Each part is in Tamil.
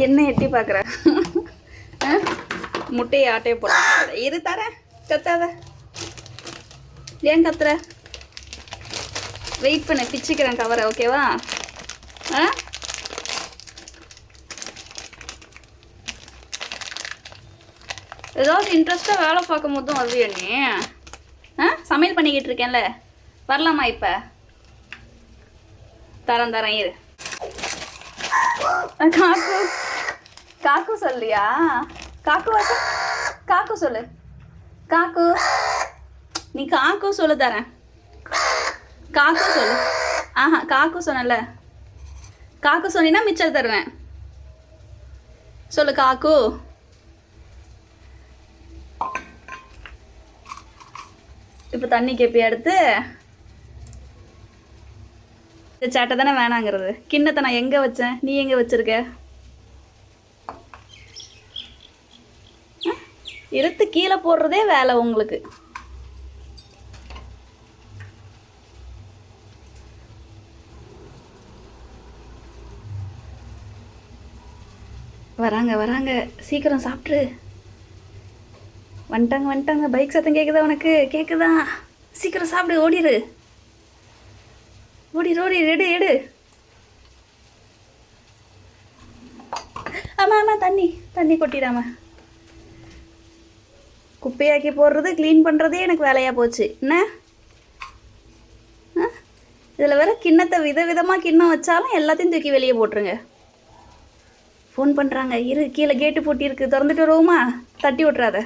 என்ன எட்டி பார்க்குற? முட்டையை ஆட்டையை போட இரு தரேன். கத்தாத. ஏன் கத்துற? வெயிட் பண்ண, பிச்சுக்கிறேன் கவரை. ஓகேவா? ஆ ஏதாவது இன்ட்ரெஸ்ட்டாக வேலை பார்க்கும் போதும் வருவியா நீ? சமையல் பண்ணிக்கிட்டு இருக்கேன்ல, வரலாமா? இப்போ தரேன் இரு. காக்கு காக்கு சொல்லியா? காக்கு சொல்லு. காக்கு, நீ காக்கு சொல்லு, தரேன். காக்கு சொல்லு. காக்கு சொன்னல, காக்கு சொன்னா மிச்சம் தருவேன். சொல்லு காக்கு. இப்போ தண்ணி கேப்பி எடுத்து இந்த சேட்டை தானே வேணாங்கிறது. கிண்ணத்தை நான் எங்கே வச்சேன், நீ எங்கே வச்சிருக்க? எடுத்து கீழே போடுறதே வேலை உங்களுக்கு. வராங்க, சீக்கிரம் சாப்பிட்ரு. வந்துட்டாங்க. பைக் சத்தம் கேட்குதா உனக்கு? கேட்குதா? சீக்கிரம் சாப்பிடு. ஓடிடு. எடு. ஆமாம், தண்ணி கொட்டிடாம. குப்பையாக்கி போடுறது, க்ளீன் பண்ணுறதே எனக்கு வேலையாக போச்சு. என்ன இதில் வேற கிண்ணத்தை விதவிதமாக கிண்ணம் வச்சாலும் எல்லாத்தையும் தூக்கி வெளியே போட்டுருங்க. ஃபோன் பண்ணுறாங்க. இரு, கீழே கேட்டு பூட்டியிருக்கு, திறந்துட்டு வருவோமா? தட்டி விட்றாத.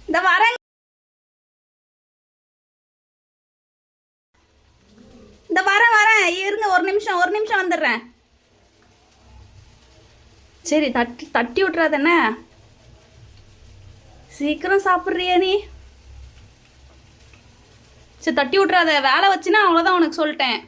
இந்த வரேன். இருங்க, ஒரு நிமிஷம் வந்துடுறேன். சரி, தட்டி விட்றாத. என்ன சீக்கிரம் சாப்பிட்றியா நீ? சரி, தட்டி விட்றாத. வேலை வச்சுன்னா அவ்வளோதான், உனக்கு சொல்லிட்டேன்.